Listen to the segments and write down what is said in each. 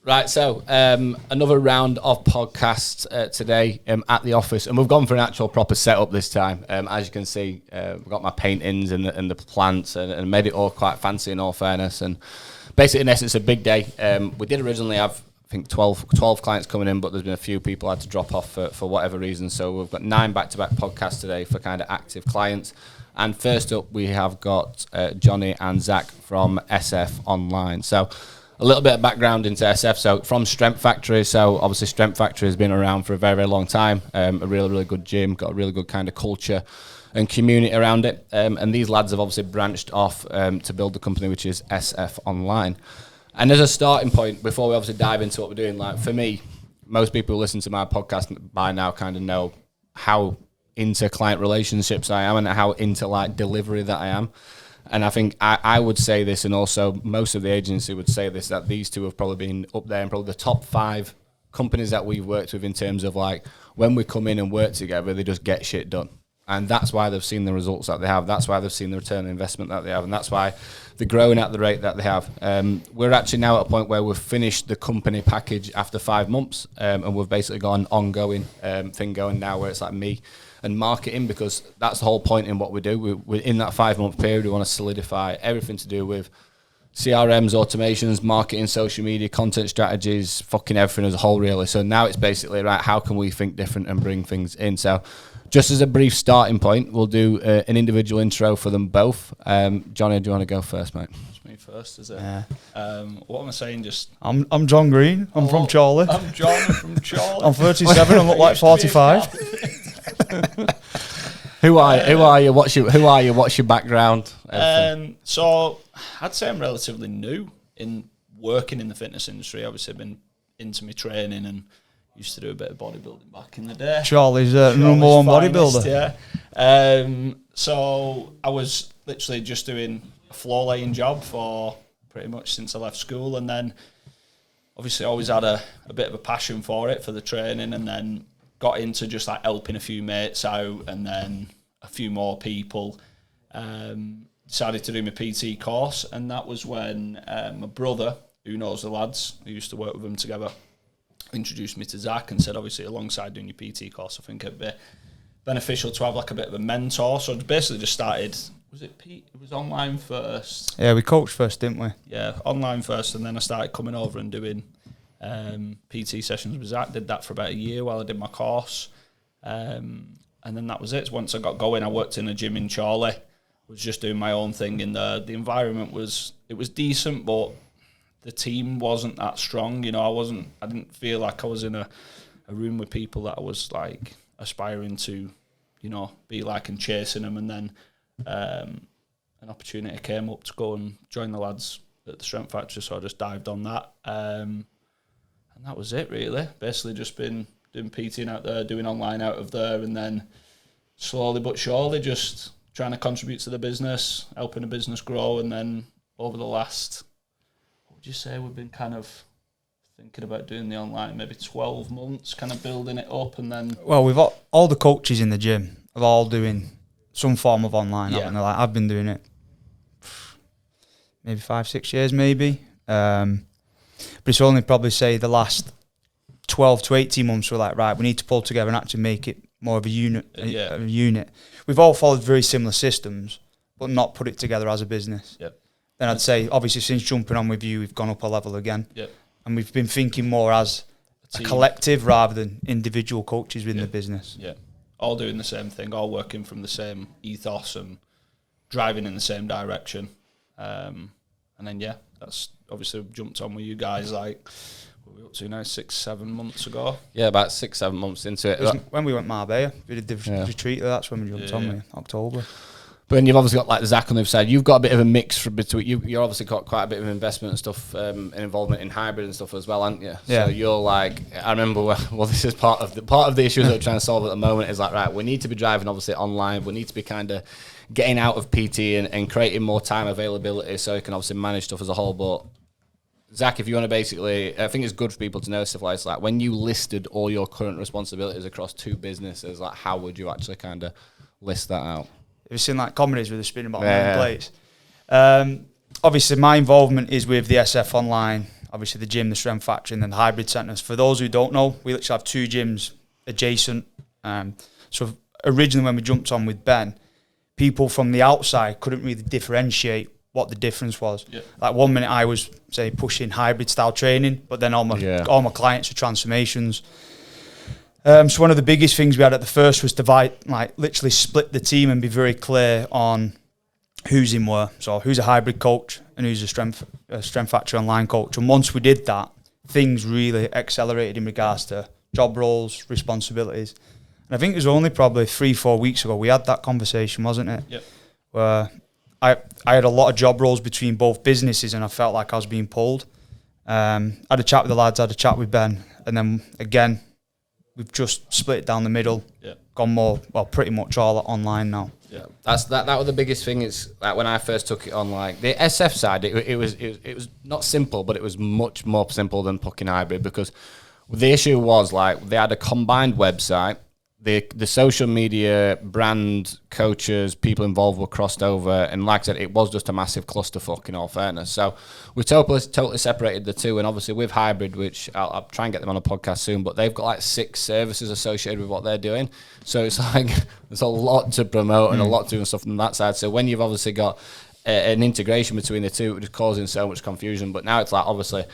Right, so another round of podcasts today at the office, and we've gone for an actual proper setup this time. As you can see, we've got my paintings and the plants and made it all quite fancy in all fairness. And basically, in essence, a big day. We did originally have, I think, 12 clients coming in, but there's been a few people had to drop off for whatever reason. So we've got 9 back-to-back podcasts today for kind of active clients. And first up, we have got Johnny and Zach from SF Online. So a little bit of background into SF. So from Strength Factory. So obviously Strength Factory has been around for a very, very long time. A really, really good gym, got a really good kind of culture and community around it. And these lads have obviously branched off to build the company, which is SF Online. And as a starting point, before we obviously dive into what we're doing, like for me, most people who listen to my podcast by now kind of know how into client relationships I am and how into like delivery that I am. And I think I would say this, and also most of the agency would say this, that these two have probably been up there and probably the top 5 companies that we've worked with in terms of like when we come in and work together, they just get shit done. And that's why they've seen the results that they have. That's why they've seen the return on investment that they have. And that's why they're growing at the rate that they have. We're actually now at a point where we've finished the company package after 5 months. And we've basically got an ongoing thing going now where it's like me and marketing, because that's the whole point in what we do. We're in that 5-month period, we want to solidify everything to do with CRMs, automations, marketing, social media, content strategies, fucking everything as a whole, really. So now it's basically, right, how can we think different and bring things in? So just as a brief starting point, we'll do an individual intro for them both. Johnny, do you want to go first, mate? It's me first, is it? Yeah. What am I saying? I'm John Green. I'm from Charlie. I'm John from Charlie. I'm 37 and look like 45. Who are you? What's your background? So I'd say I'm relatively new in working in the fitness industry. Obviously, I've been into my training and used to do a bit of bodybuilding back in the day. Charlie's number one bodybuilder. Yeah. So I was literally just doing a floor laying job for pretty much since I left school, and then obviously always had a bit of a passion for it, for the training, and then got into just like helping a few mates out and then a few more people. Decided to do my PT course, and that was when my brother, who knows the lads, who used to work with them together, introduced me to Zach and said, obviously, alongside doing your PT course, I think it'd be beneficial to have like a bit of a mentor. So I basically just started, it was online first. Yeah, we coached first, didn't we? Yeah, online first, and then I started coming over and doing PT sessions with Zach. Did that for about a year while I did my course, and then that was it. Once I got going, I worked in a gym in Charlie. Was just doing my own thing in there. The environment was decent, but the team wasn't that strong. You know, I didn't feel like I was in a room with people that I was like aspiring to, you know, be like and chasing them. And then an opportunity came up to go and join the lads at the Strength Factory, so I just dived on that. And that was it, really. Basically just been doing PTing out there, doing online out of there, and then slowly but surely just trying to contribute to the business, helping the business grow. And then over the last, what would you say, we've been kind of thinking about doing the online maybe 12 months, kind of building it up. And then, well, we've got all the coaches in the gym are all doing some form of online, haven't they? Like, I've been doing it maybe 5-6 years, maybe. But it's only probably, say, the last 12 to 18 months we're like, right, we need to pull together and actually make it more of a unit. A unit. We've all followed very similar systems, but not put it together as a business. Yep. Then I'd say, obviously, since jumping on with you, we've gone up a level again. Yep. And we've been thinking more as a collective rather than individual coaches within the business. Yeah. All doing the same thing, all working from the same ethos and driving in the same direction. And then, that's obviously jumped on with you guys like, what are we up to now, 6-7 months ago? Yeah, about 6-7 months into it. When we went Marbella, we did the retreat, that's when we jumped on with October. But then you've obviously got like Zach on the other side. You've got a bit of a mix between you're obviously got quite a bit of investment and stuff and involvement in hybrid and stuff as well, haven't you? Yeah. So you're like, I remember well, this is part of the issue that we're trying to solve at the moment is like, right, we need to be driving obviously online. We need to be kind of getting out of PT and creating more time availability so you can obviously manage stuff as a whole. But Zach, if you want to basically, I think it's good for people to know stuff like when you listed all your current responsibilities across 2 businesses, like how would you actually kind of list that out? Have you seen like comedies with the spinning bottom and plates? Obviously, my involvement is with the SF Online. obviously the gym, the strength factory, and then the hybrid centres. For those who don't know, we literally have 2 gyms adjacent. So originally when we jumped on with Ben, people from the outside couldn't really differentiate what the difference was. Yeah. Like one minute I was, say, pushing hybrid style training, but then all my clients are transformations. So one of the biggest things we had at the first was literally split the team and be very clear on who's in where. So who's a hybrid coach and who's a strength factory online coach. And once we did that, things really accelerated in regards to job roles, responsibilities. And I think it was only probably 3-4 weeks ago we had that conversation, wasn't it? Yep. Where I had a lot of job roles between both businesses and I felt like I was being pulled. I had a chat with the lads, I had a chat with Ben, and then again, we've just split it down the middle, gone pretty much all online now. Yeah, that was the biggest thing. Is like when I first took it on, like the SF side, it was not simple, but it was much more simple than pucking hybrid, because the issue was like they had a combined website. The social media, brand, coaches, people involved were crossed over, and like I said, it was just a massive clusterfuck in all fairness. So we totally separated the two, and obviously with hybrid, which I'll try and get them on a podcast soon, but they've got like 6 services associated with what they're doing. So it's like there's a lot to promote and a lot to do and stuff from that side. So when you've obviously got an integration between the two, it was causing so much confusion. But now it's like obviously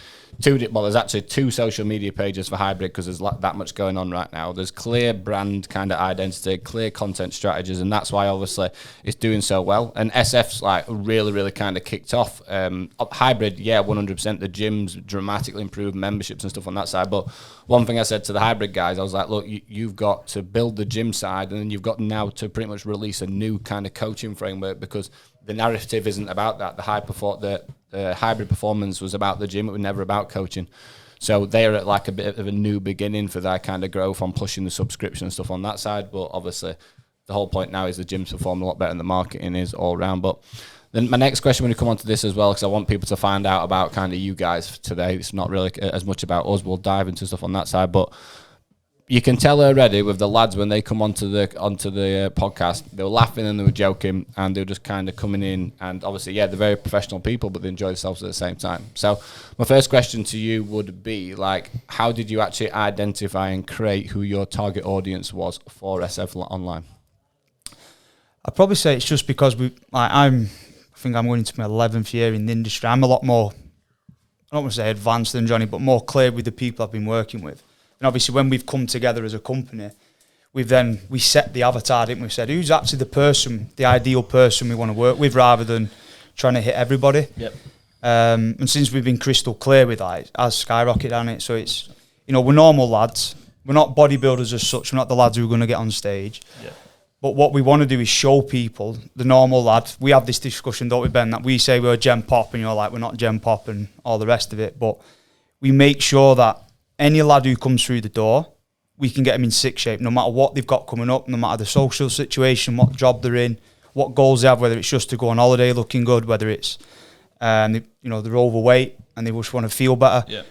there's actually 2 social media pages for hybrid, because there's that much going on right now. There's clear brand kind of identity, clear content strategies, and that's why obviously it's doing so well. And SF's like really, really kind of kicked off. Hybrid, 100%. The gyms dramatically improved memberships and stuff on that side. But one thing I said to the hybrid guys, I was like, look, you've got to build the gym side, and then you've got now to pretty much release a new kind of coaching framework, because the narrative isn't about that. The hybrid performance was about the gym. It was never about coaching. So they're at like a bit of a new beginning for that kind of growth on pushing the subscription and stuff on that side. But obviously the whole point now is the gym's performing a lot better than the marketing is all around. But then my next question when we come on to this as well, because I want people to find out about kind of you guys today. It's not really as much about us. We'll dive into stuff on that side. But you can tell already with the lads when they come onto the podcast, they were laughing and they were joking and they were just kind of coming in, and obviously they're very professional people, but they enjoy themselves at the same time. So my first question to you would be like, how did you actually identify and create who your target audience was for SF Online? I'd probably say it's just because I think I'm going into my 11th year in the industry. I'm a lot more, I don't want to say advanced than Johnny, but more clear with the people I've been working with. And obviously when we've come together as a company, we set the avatar, didn't we? We said, who's actually the ideal person we want to work with, rather than trying to hit everybody. Yep. And since we've been crystal clear with that, it has skyrocketed on it. So it's, we're normal lads. We're not bodybuilders as such. We're not the lads who are going to get on stage. Yeah. But what we want to do is show people, the normal lad. We have this discussion, don't we, Ben, that we say we're Gen Pop and you're like, we're not Gen Pop and all the rest of it. But we make sure that any lad who comes through the door, we can get them in sick shape, no matter what they've got coming up, no matter the social situation, what job they're in, what goals they have, whether it's just to go on holiday looking good, whether it's, they're overweight and they just want to feel better. Yeah.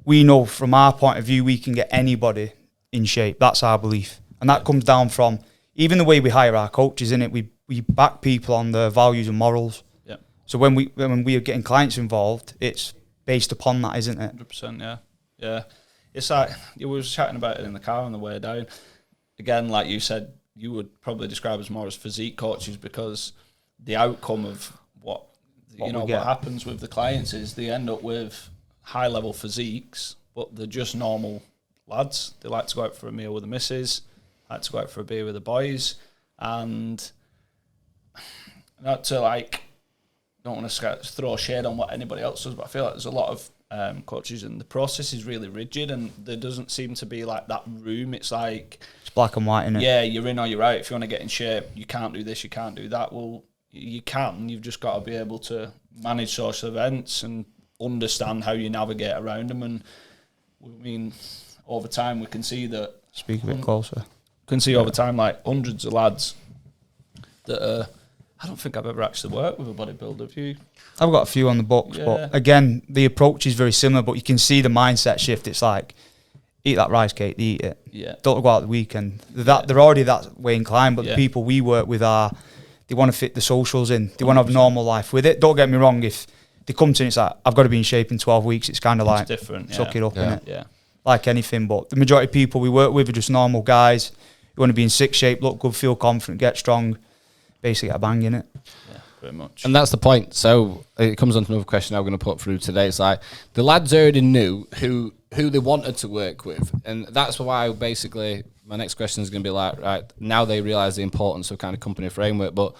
We know from our point of view, we can get anybody in shape. That's our belief. And that comes down from even the way we hire our coaches, innit? We back people on their values and morals. Yeah. So when we are getting clients involved, it's based upon that, isn't it? 100%, yeah. Yeah. It's like, you were chatting about it in the car on the way down. Again, like you said, you would probably describe us more as physique coaches, because the outcome of what happens with the clients is they end up with high level physiques, but they're just normal lads. They like to go out for a meal with the missus, like to go out for a beer with the boys, and not to don't want to throw shade on what anybody else does, but I feel like there's a lot of coaches and the process is really rigid, and there doesn't seem to be like that room. It's like it's black and white, isn't it? Yeah, you're in or you're out. If you want to get in shape, you can't do this, you can't do that. Well, you can. You've just got to be able to manage social events and understand how you navigate around them. And I mean, over time, we can see that. Speak a bit closer. Can see over time like hundreds of lads that I don't think I've ever actually worked with a bodybuilder. Have you? I've got a few on the books, but again, the approach is very similar, but you can see the mindset shift. It's like, eat that rice cake, eat it. Yeah. Don't go out the weekend. They're already that way inclined, but the people we work with they want to fit the socials in. They want to have a normal life with it. Don't get me wrong, if they come to it, it's like, I've got to be in shape in 12 weeks. It's kind of like, different, suck it up, innit? Yeah. Like anything, but the majority of people we work with are just normal guys who want to be in sick shape, look good, feel confident, get strong, basically get a bang in it. Yeah, pretty much. And that's the point. So it comes on to another question I'm going to put through today. It's like the lads already knew who they wanted to work with, and that's why basically my next question is going to be like, right, now they realise the importance of kind of company framework, but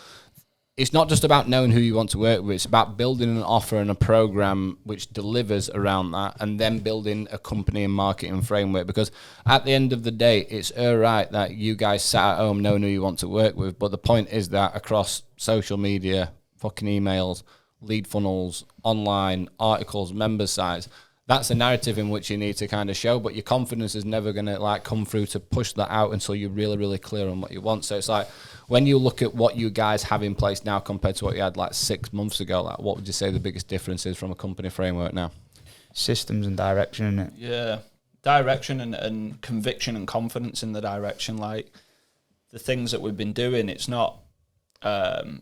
it's not just about knowing who you want to work with. It's about building an offer and a program which delivers around that, and then building a company and marketing framework. Because at the end of the day, it's all right that you guys sat at home knowing who you want to work with. But the point is that across social media, fucking emails, lead funnels, online, articles, member sites, that's a narrative in which you need to kind of show, but your confidence is never going to like come through to push that out until you're really, really clear on what you want. So it's like, when you look at what you guys have in place now compared to what you had like 6 months ago, like what would you say the biggest difference is from a company framework now? Systems and direction, innit? Yeah, direction and conviction and confidence in the direction. Like the things that we've been doing, it's not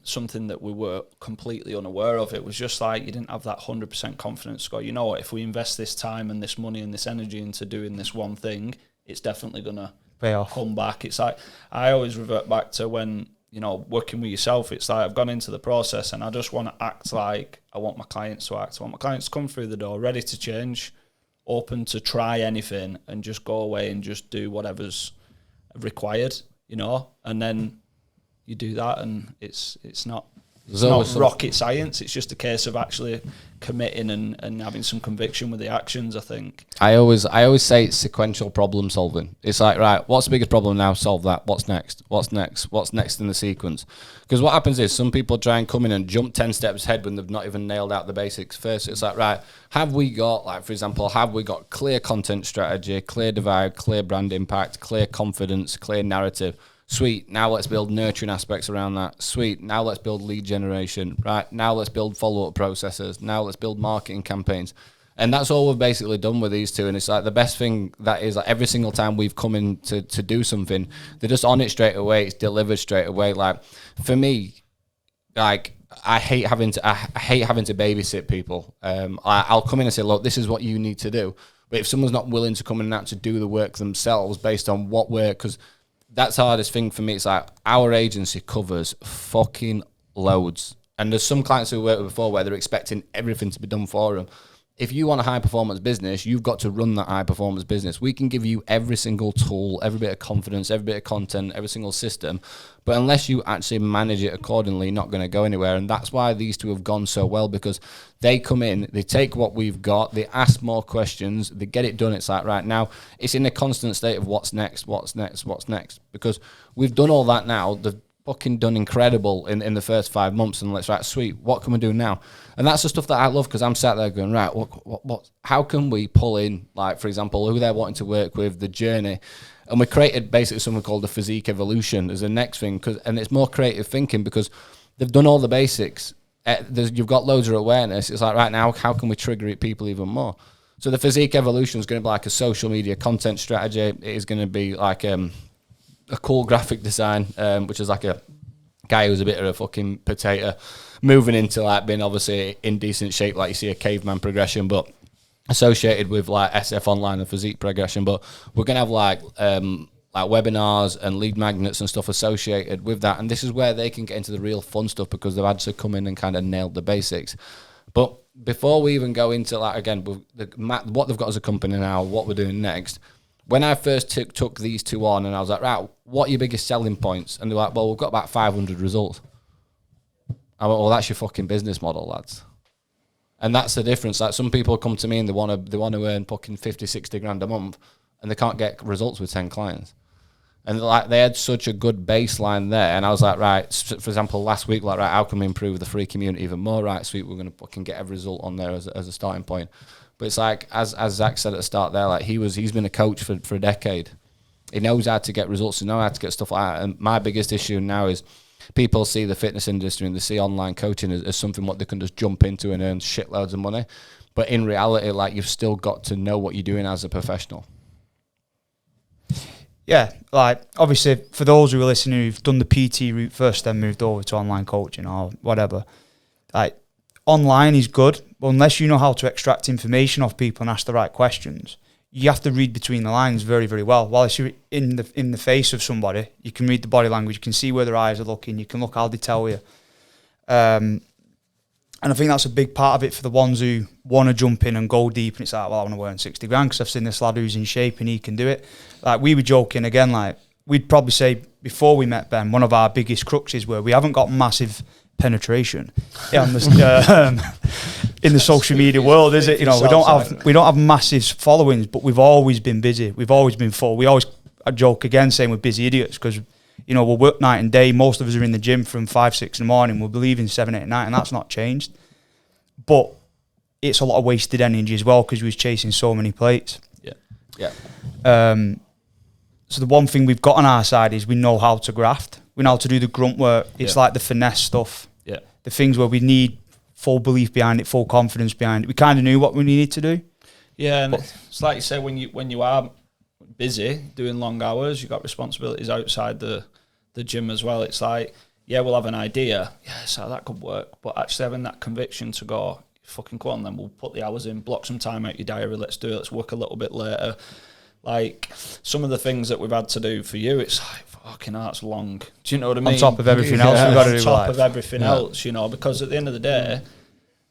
something that we were completely unaware of. It was just like you didn't have that 100% confidence to go, you know what, if we invest this time and this money and this energy into doing this one thing, it's definitely going to pay off, come back. It's like, I always revert back to when, you know, working with yourself, it's like I've gone into the process and I just want to act like I want my clients to act. I want my clients to come through the door ready to change, open to try anything, and just go away and just do whatever's required, you know, and then you do that, and it's not rocket science. It's just a case of actually committing and having some conviction with the actions, I think. I always say it's sequential problem solving. It's like, right, what's the biggest problem now? Solve that. What's next? What's next? What's next in the sequence? Because what happens is some people try and come in and jump 10 steps ahead when they've not even nailed out the basics first. It's like, right, have we got, like, for example, clear content strategy, clear divide, clear brand impact, clear confidence, clear narrative? Sweet, now let's build nurturing aspects around that. Sweet, now let's build lead generation. Right, now let's build follow-up processes. Now let's build marketing campaigns. And that's all we've basically done with these two. And it's like the best thing that is, like, every single time we've come in to do something, they're just on it straight away. It's delivered straight away. Like, for me, like, I hate having to babysit people. I'll come in and say, look, this is what you need to do. But if someone's not willing to come in and actually do the work themselves based on what work, because that's the hardest thing for me. It's like our agency covers fucking loads. And there's some clients who we worked with before where they're expecting everything to be done for them. If you want a high-performance business, you've got to run that high-performance business. We can give you every single tool, every bit of confidence, every bit of content, every single system. But unless you actually manage it accordingly, you're not going to go anywhere. And that's why these two have gone so well, because they come in, they take what we've got, they ask more questions, they get it done. It's like, right now, it's in a constant state of what's next, what's next, what's next. Because we've done all that now. They've fucking done incredible in the first 5 months, and let's, right, sweet, what can we do now? And that's the stuff that I love, because I'm sat there going, right, what how can we pull in, like, for example, who they're wanting to work with, the journey. And we created basically something called the physique evolution as the next thing, and it's more creative thinking because they've done all the basics. You've got loads of awareness. It's like, right now, how can we trigger it people even more? So the physique evolution is going to be like a social media content strategy. It is going to be like a cool graphic design, which is like a guy who's a bit of a fucking potato, moving into like being obviously in decent shape, like you see a caveman progression, but associated with like SF online and physique progression. But we're gonna have like webinars and lead magnets and stuff associated with that, and this is where they can get into the real fun stuff because they've had to come in and kind of nailed the basics. But before we even go into like, again, what they've got as a company now, what we're doing next, when I first took these two on and I was like, right, what are your biggest selling points? And they're like, well, we've got about 500 results. I went, well, that's your fucking business model, lads. And that's the difference. Like, some people come to me and they want to earn fucking 50, 60 grand a month, and they can't get results with 10 clients. And like, they had such a good baseline there. And I was like, right, for example, last week, like, right, how can we improve the free community even more? Right, sweet, we're going to fucking get every result on there as a starting point. But it's like, as Zach said at the start there, like, he's been a coach for a decade. He knows how to get results. He knows how to get stuff like that. And my biggest issue now is people see the fitness industry and they see online coaching as something what they can just jump into and earn shitloads of money. But in reality, like, you've still got to know what you're doing as a professional. Yeah, like, obviously, for those who are listening who've done the PT route first, then moved over to online coaching or whatever, like, online is good, unless you know how to extract information off people and ask the right questions, you have to read between the lines very, very well. While if you're in the face of somebody, you can read the body language, you can see where their eyes are looking, you can look how they tell you. And I think that's a big part of it for the ones who want to jump in and go deep. And it's like, well, I want to earn 60 grand because I've seen this lad who's in shape and he can do it. Like, we were joking again, like, we'd probably say before we met Ben, one of our biggest cruxes were we haven't got massive penetration in the social media world, is it? You know, we don't have massive followings, but we've always been busy. We've always been full. I joke again saying we're busy idiots because, you know, we'll work night and day. Most of us are in the gym from 5, 6 in the morning. We'll be leaving 7, 8 at night, and that's not changed. But it's a lot of wasted energy as well because we was chasing so many plates. Yeah. So the one thing we've got on our side is we know how to graft. We know how to do the grunt work. It's like the finesse stuff. Yeah. The things where we need full belief behind it, full confidence behind it. We kind of knew what we needed to do. Yeah, and it's like you say, when you are busy doing long hours, you've got responsibilities outside the gym as well. It's like, yeah, we'll have an idea. Yeah, so that could work. But actually having that conviction to go, fucking go on then, we'll put the hours in, block some time out your diary, let's do it, let's work a little bit later. Like, some of the things that we've had to do for you, it's like, fucking hell, that's long. Do you know what I mean? On top of everything else we've got to do. On top of everything else, you know, because at the end of the day,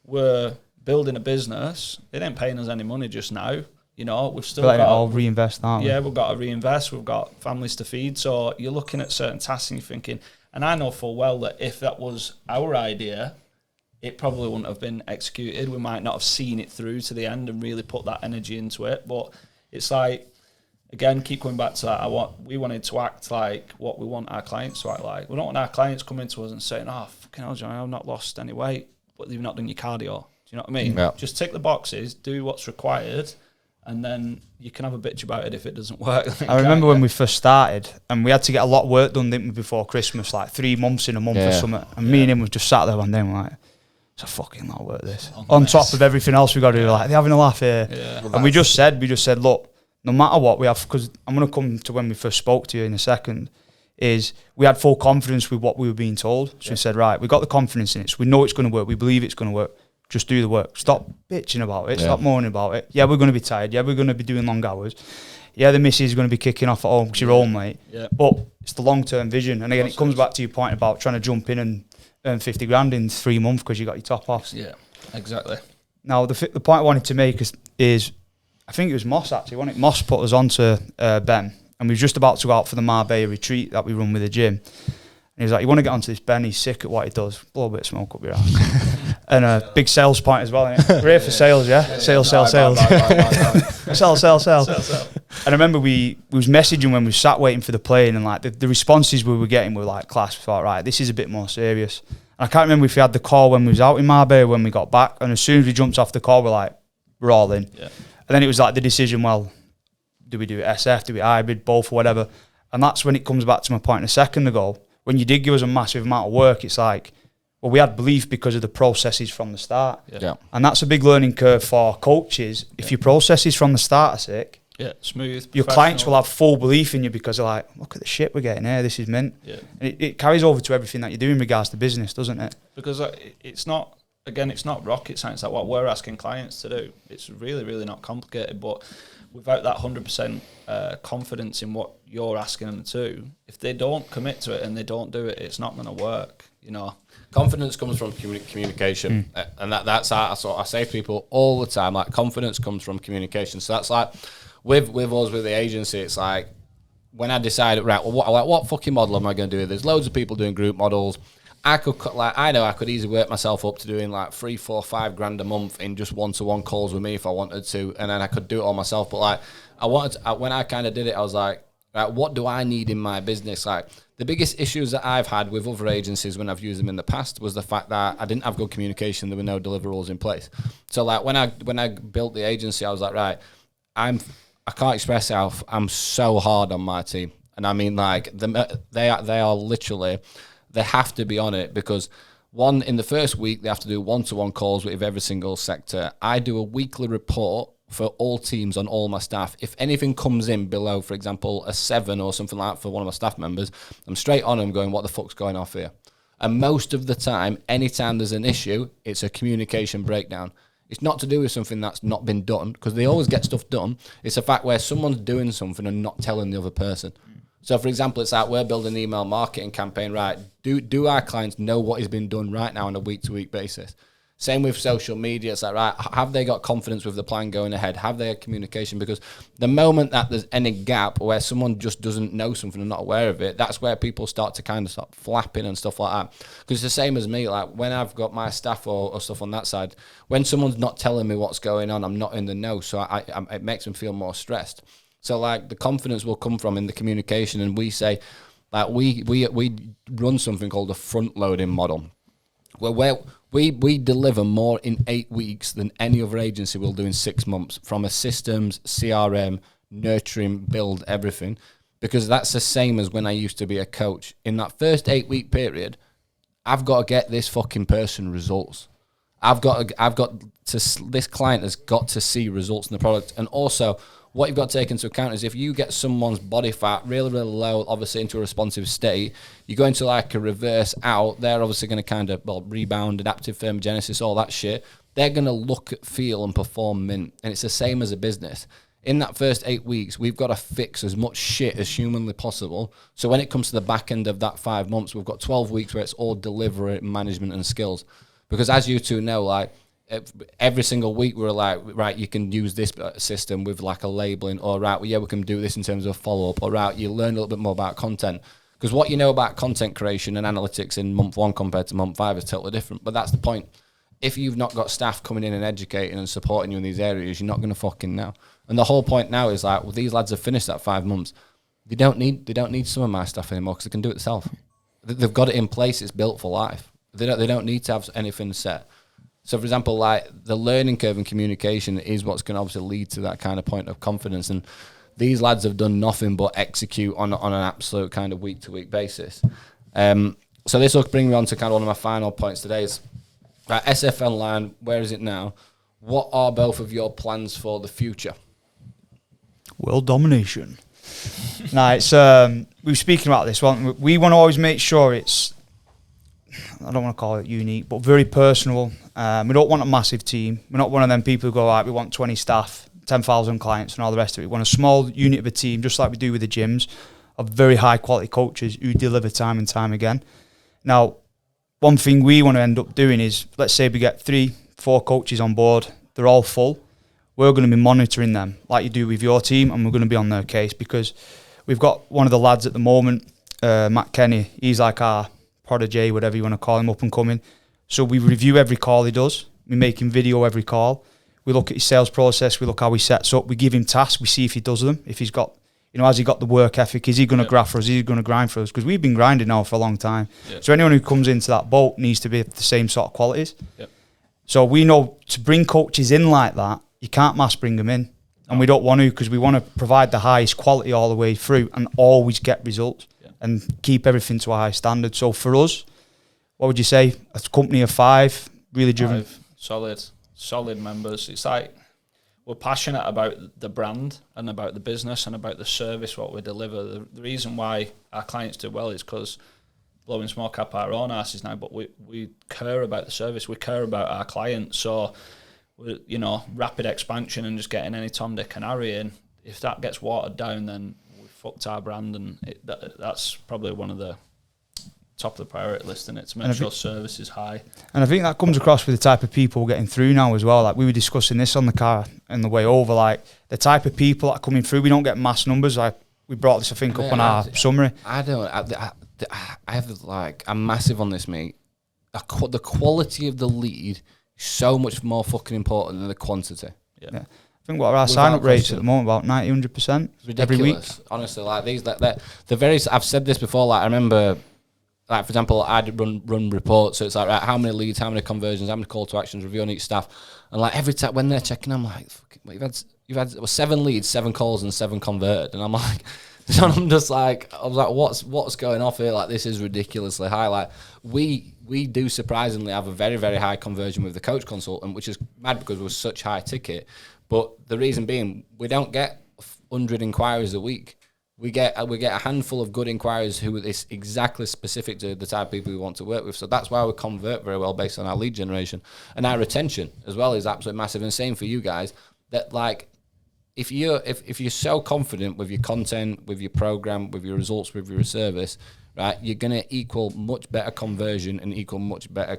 we're building a business. It ain't paying us any money just now. You know, we've still got to reinvest, aren't we? Yeah, we've got to reinvest. We've got families to feed. So you're looking at certain tasks and you're thinking, and I know full well that if that was our idea, it probably wouldn't have been executed. We might not have seen it through to the end and really put that energy into it. But it's like, again, keep coming back to that. We wanted to act like what we want our clients to act like. We don't want our clients coming to us and saying, oh, fucking hell, Johnny, I've not lost any weight, but you've not done your cardio. Do you know what I mean? Yeah. Just tick the boxes, do what's required, and then you can have a bitch about it if it doesn't work. I remember when we first started, and we had to get a lot of work done, didn't we, before Christmas, like 3 months in a month or something. And me and him was just sat there one day and we're like, it's a fucking lot of work, this. On top of everything else we got to do, like, they're having a laugh here. Yeah. And we just said, look, no matter what we have, because I'm going to come to when we first spoke to you in a second, is we had full confidence with what we were being told. So we said, right, we got the confidence in it, so we know it's going to work, we believe it's going to work. Just do the work. Stop bitching about it. Stop moaning about it. Yeah, we're going to be tired. Yeah, we're going to be doing long hours. Yeah, the missus is going to be kicking off at home because you're home late. Yeah. But it's the long-term vision. And again, it comes back to your point about trying to jump in and earn 50 grand in 3 months because you got your top off. Yeah, exactly. Now, the point I wanted to make is I think it was Moss, actually, wasn't it? Moss put us onto Ben. And we were just about to go out for the Marbella retreat that we run with the gym. And he was like, you want to get onto this Ben? He's sick at what he does. Blow a bit of smoke up your ass. And a big sales point as well. We're here for sales, yeah? Sales. Sell. And I remember we was messaging when we sat waiting for the plane, and like the responses we were getting were like, class. We thought, right, this is a bit more serious. And I can't remember if we had the call when we was out in Marbella, when we got back. And as soon as we jumped off the call, we're like, we're all in. Yeah. And then it was like the decision, well, do we do it SF, do we hybrid, both or whatever? And that's when it comes back to my point a second ago. When you did give us a massive amount of work, it's like, well, we had belief because of the processes from the start. Yeah. And that's a big learning curve for coaches. If your processes from the start are sick, smooth, your clients will have full belief in you because they're like, look at the shit we're getting here, this is mint. Yeah. And it carries over to everything that you do in regards to business, doesn't it? Because it's not, again, it's not rocket science like what we're asking clients to do. It's really, really not complicated, but without that 100% confidence in what you're asking them to do, if they don't commit to it and they don't do it, it's not going to work, you know. Confidence comes from communication, and that's I say to people all the time, like, confidence comes from communication. So that's like with us with the agency, it's like when I decided, right, well, what fucking model am I going to do? There's loads of people doing group models. I know I could easily work myself up to doing like 3, 4, 5 grand a month in just one-to-one calls with me if I wanted to, and then I could do it all myself. But like when I kind of did it, I was like, right, what do I need in my business? Like, the biggest issues that I've had with other agencies when I've used them in the past was the fact that I didn't have good communication. There were no deliverables in place. So like when I built the agency, I was like, right, I can't express how I'm so hard on my team, and I mean like they are literally, they have to be on it because one, in the first week they have to do one-to-one calls with every single sector. I do a weekly report for all teams on all my staff. If anything comes in below, for example, a 7 or something like that for one of my staff members, I'm straight on them going, what the fuck's going off here? And most of the time, anytime there's an issue, it's a communication breakdown. It's not to do with something that's not been done, because they always get stuff done. It's a fact where someone's doing something and not telling the other person. So, for example, it's like we're building an email marketing campaign, right? Do our clients know what is being done right now on a week-to-week basis? Same with social media. It's like, right, have they got confidence with the plan going ahead? Have they had communication? Because the moment that there's any gap where someone just doesn't know something and not aware of it, that's where people start to kind of start flapping and stuff like that. Because it's the same as me. Like when I've got my staff or stuff on that side, when someone's not telling me what's going on, I'm not in the know. So it makes them feel more stressed. So like the confidence will come from in the communication, and we say like we run something called a front loading model, where we deliver more in 8 weeks than any other agency will do in 6 months, from a systems, CRM, nurturing, build, everything, because that's the same as when I used to be a coach. In that first 8 week period, I've got to get this fucking person results. This client has got to see results in the product. And also, what you've got to take into account is if you get someone's body fat really, really low, obviously into a responsive state, you go into like a reverse out, they're obviously going to kind of, rebound, adaptive thermogenesis, all that shit. They're going to look, feel, and perform mint. And it's the same as a business. In that first 8 weeks, we've got to fix as much shit as humanly possible. So when it comes to the back end of that 5 months, we've got 12 weeks where it's all delivery, management, and skills. Because as you two know, like, every single week we're like, right, you can use this system with like a labeling, or right, well, yeah, we can do this in terms of follow-up, or right, you learn a little bit more about content. Because what you know about content creation and analytics in month 1 compared to month 5 is totally different. But that's the point. If you've not got staff coming in and educating and supporting you in these areas, you're not going to fucking know. And the whole point now is like, well, these lads have finished that 5 months. They don't need some of my stuff anymore because they can do it themselves. They've got it in place. It's built for life. They don't need to have anything set. So, for example, like the learning curve and communication is what's going to obviously lead to that kind of point of confidence. And these lads have done nothing but execute on an absolute kind of week-to-week basis. So this will bring me on to kind of one of my final points today is, right, SFN line, where is it now? What are both of your plans for the future? World domination. No, it's we were speaking about this one. We want to always make sure it's, I don't want to call it unique, but very personal. We don't want a massive team. We're not one of them people who go, right, we want 20 staff, 10,000 clients and all the rest of it. We want a small unit of a team, just like we do with the gyms, of very high quality coaches who deliver time and time again. Now, one thing we want to end up doing is, let's say we get 3-4 coaches on board, they're all full. We're going to be monitoring them like you do with your team, and we're going to be on their case, because we've got one of the lads at the moment, Matt Kenny. He's like our prodigy, whatever you want to call him, up and coming. So we review every call he does. We make him video every call. We look at his sales process. We look how he sets up. We give him tasks. We see if he does them. If he's got, has he got the work ethic? Is he going to graph for us? Is he going to grind for us? Because we've been grinding now for a long time. Yep. So anyone who comes into that boat needs to be the same sort of qualities. Yep. So we know to bring coaches in like that, you can't mass bring them in. And we don't want to, because we want to provide the highest quality all the way through and always get results and keep everything to a high standard. So for us, what would you say? A company of 5, really driven? 5 solid members. It's like we're passionate about the brand and about the business and about the service, what we deliver. The reason why our clients do well is because blowing smoke up our own asses now, but we care about the service. We care about our clients. So, rapid expansion and just getting any Tom, Dick and Harry in, if that gets watered down, then we fucked our brand, and that's probably one of the top of the priority list, and it's make sure service is high. And I think that comes across with the type of people getting through now as well. Like we were discussing this on the car on the way over, like the type of people that are coming through, we don't get mass numbers. Like we brought this, I think, up on our summary. I have like, I'm massive on this, mate. The quality of the lead is so much more fucking important than the quantity. Yeah. I think what our sign-up rates at the moment, about 90-100% every week. Honestly, like these, I've said this before. Like I remember, like for example, I'd run reports. So it's like, right, how many leads, how many conversions, how many call to actions, review on each staff, and like every time when they're checking, I'm like, you've had 7 leads, 7 calls, and 7 converted, and I'm like. So I was like, what's going off here? Like, this is ridiculously high. Like, we do surprisingly have a very, very high conversion with the coach consultant, which is mad because we're such high ticket. But the reason being, we don't get 100 inquiries a week. we get a handful of good inquiries who are this exactly specific to the type of people we want to work with. So that's why we convert very well based on our lead generation, and our retention as well is absolutely massive. And same for you guys. That like, if you're so confident with your content, with your program, with your results, with your service, right, you're gonna equal much better conversion and equal much better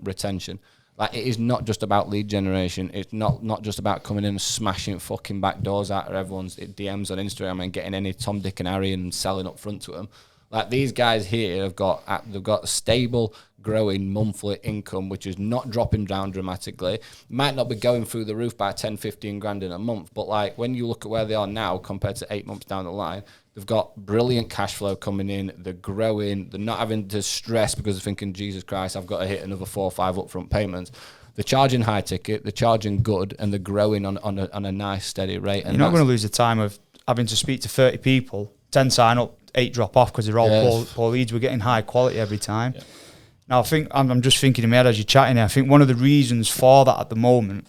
retention. Like, it is not just about lead generation. It's not just about coming in and smashing fucking back doors out of everyone's DMs on Instagram and getting any Tom, Dick and Harry and selling up front to them. Like, these guys here they've got a stable, growing monthly income, which is not dropping down dramatically. Might not be going through the roof by 10, 15 grand in a month, but like, when you look at where they are now compared to 8 months down the line, they've got brilliant cash flow coming in. They're growing. They're not having to stress because they're thinking, Jesus Christ, I've got to hit another 4 or 5 upfront payments. They're charging high ticket. They're charging good, and they're growing on a nice, steady rate. And you're not going to lose the time of having to speak to 30 people, 10 sign up, 8 drop off because they're all poor leads. We're getting high quality every time. Yeah. Now, I think I'm just thinking in my head as you're chatting here, I think one of the reasons for that at the moment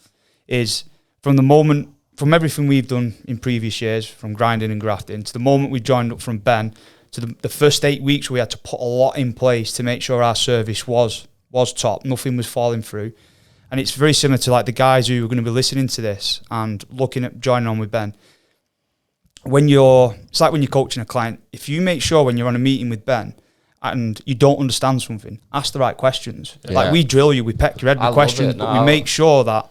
is from everything we've done in previous years, from grinding and grafting, to the moment we joined up from Ben, to the first 8 weeks we had to put a lot in place to make sure our service was top, nothing was falling through. And it's very similar to like the guys who are going to be listening to this and looking at joining on with Ben. It's like when you're coaching a client, if you make sure when you're on a meeting with Ben and you don't understand something, ask the right questions. Yeah. Like, we drill you, we peck your head with questions, but we make sure that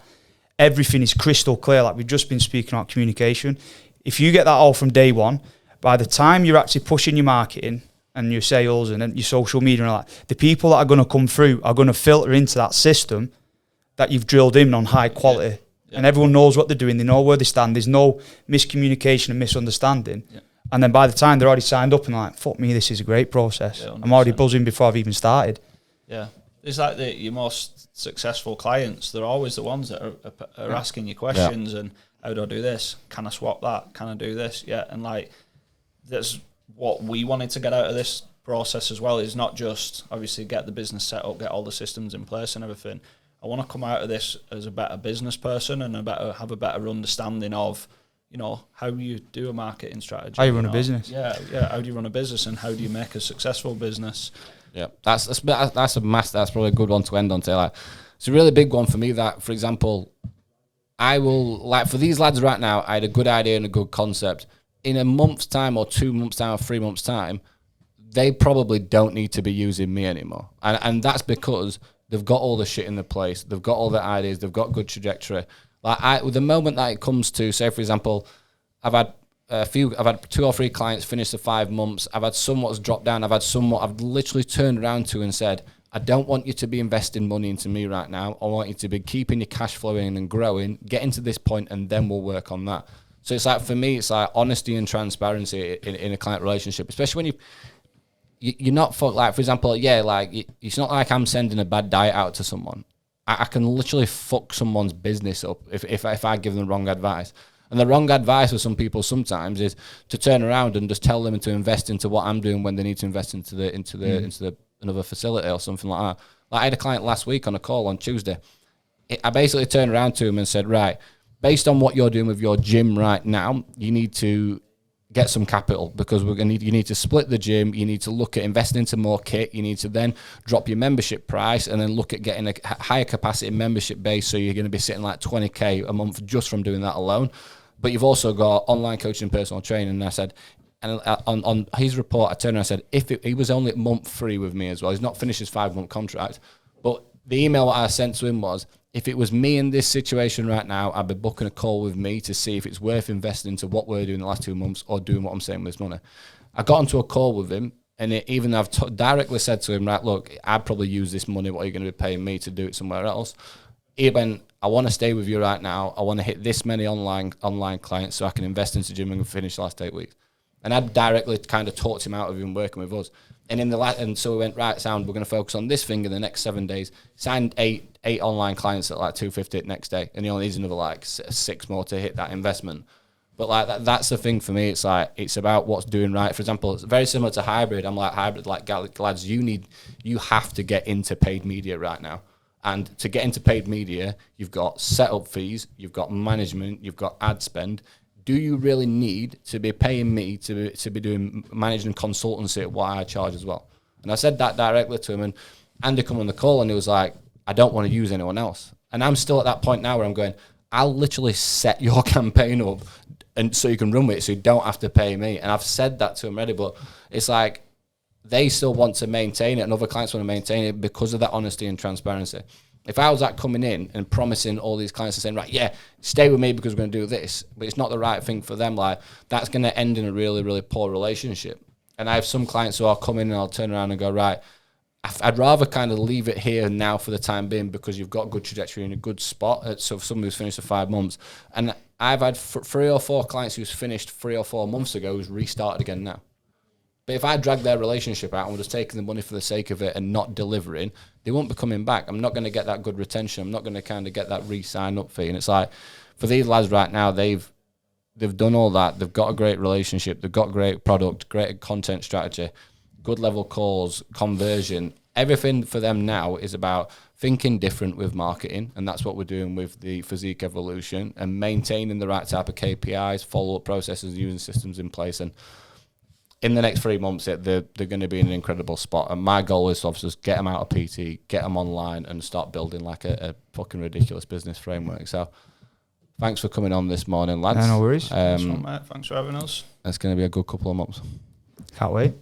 everything is crystal clear. Like, we've just been speaking about communication. If you get that all from day one, by the time you're actually pushing your marketing and your sales and your social media and all that, the people that are going to come through are going to filter into that system that you've drilled in on high quality. Yeah. Yeah. And everyone knows what they're doing. They know where they stand. There's no miscommunication and misunderstanding. Yeah. And then by the time they're already signed up and like, fuck me, this is a great process. Yeah, I'm already buzzing before I've even started. Yeah. It's like your most successful clients, they're always the ones that are asking you questions and how do I do this? Can I swap that? Can I do this? Yeah. And like, that's what we wanted to get out of this process as well, is not just obviously get the business set up, get all the systems in place and everything. I want to come out of this as a better business person and have a better understanding of, how you do a marketing strategy. How you run a business. Yeah. How do you run a business and how do you make a successful business? Yeah, that's probably a good one to end on. Like, it's a really big one for me. That, for example, I will, like, for these lads right now, I had a good idea and a good concept. In a month's time or 2 months' time or 3 months' time, they probably don't need to be using me anymore. And that's because they've got all the shit in the place. They've got all the ideas. They've got good trajectory. Like, the moment that it comes to, say, for example, I've had 2 or 3 clients finish the 5 months. I've had some what's dropped down. I've literally turned around to and said, I don't want you to be investing money into me right now. I want you to be keeping your cash flowing and growing, getting to this point, and then we'll work on that. So it's like, for me, it's like honesty and transparency in a client relationship, especially when you're not, like, for example, it's not like I'm sending a bad diet out to someone. I can literally fuck someone's business up if I give them the wrong advice. And the wrong advice for some people sometimes is to turn around and just tell them to invest into what I'm doing when they need to invest into another facility or something like that. Like, I had a client last week on a call on Tuesday. I basically turned around to him and said, right, based on what you're doing with your gym right now, you need to get some capital, because you need to split the gym. You need to look at investing into more kit. You need to then drop your membership price and then look at getting a higher capacity membership base. So you're going to be sitting like 20K a month just from doing that alone. But you've also got online coaching and personal training. And I said, and on his report, I turned around and said, he was only at month 3 with me as well. He's not finished his 5-month contract. But the email that I sent to him was, if it was me in this situation right now, I'd be booking a call with me to see if it's worth investing into what we're doing the last 2 months or doing what I'm saying with this money. I got onto a call with him, and even I've directly said to him, right, look, I'd probably use this money. What are you going to be paying me to do it somewhere else? He went, I want to stay with you right now. I want to hit this many online clients so I can invest into gym and finish the last 8 weeks. And I directly kind of talked him out of even working with us. And so we went, right, sound, we're going to focus on this thing in the next 7 days. Signed eight online clients at like 250 the next day, and he only needs another like 6 more to hit that investment. But like that's the thing for me. It's like, it's about what's doing right. For example, it's very similar to hybrid. I'm like, hybrid, like, lads, you have to get into paid media right now. And to get into paid media, you've got setup fees, you've got management, you've got ad spend. do you really need to be paying me to be doing managing consultancy at what I charge as well? And I said that directly to him, and Andy come on the call and he was like, I don't want to use anyone else. And I'm still at that point now where I'm going, I'll literally set your campaign up and so you can run with it so you don't have to pay me. And I've said that to him already, but it's like they still want to maintain it and other clients want to maintain it because of that honesty and transparency. If I was like coming in and promising all these clients and saying, right, yeah, stay with me because we're going to do this, but it's not the right thing for them, like that's going to end in a really, really poor relationship. And I have some clients who are coming and I'll turn around and go, right, I'd rather kind of leave it here and now for the time being because you've got good trajectory in a good spot. So if somebody who's finished for 5 months, and I've had 3 or 4 clients who's finished 3 or 4 months ago who's restarted again now. But if I drag their relationship out and we're just taking the money for the sake of it and not delivering, they won't be coming back. I'm not going to get that good retention. I'm not going to kind of get that re-sign up fee. And it's like, for these lads right now, they've done all that. They've got a great relationship. They've got great product, great content strategy, good level calls, conversion. Everything for them now is about thinking different with marketing, and that's what we're doing with the Physique Evolution, and maintaining the right type of KPIs, follow-up processes, using systems in place. And in the next 3 months, they're going to be in an incredible spot. And my goal is to obviously just get them out of PT, get them online, and start building like a fucking ridiculous business framework. So thanks for coming on this morning, lads. No worries. Mate. Thanks for having us. It's going to be a good couple of months. Can't wait.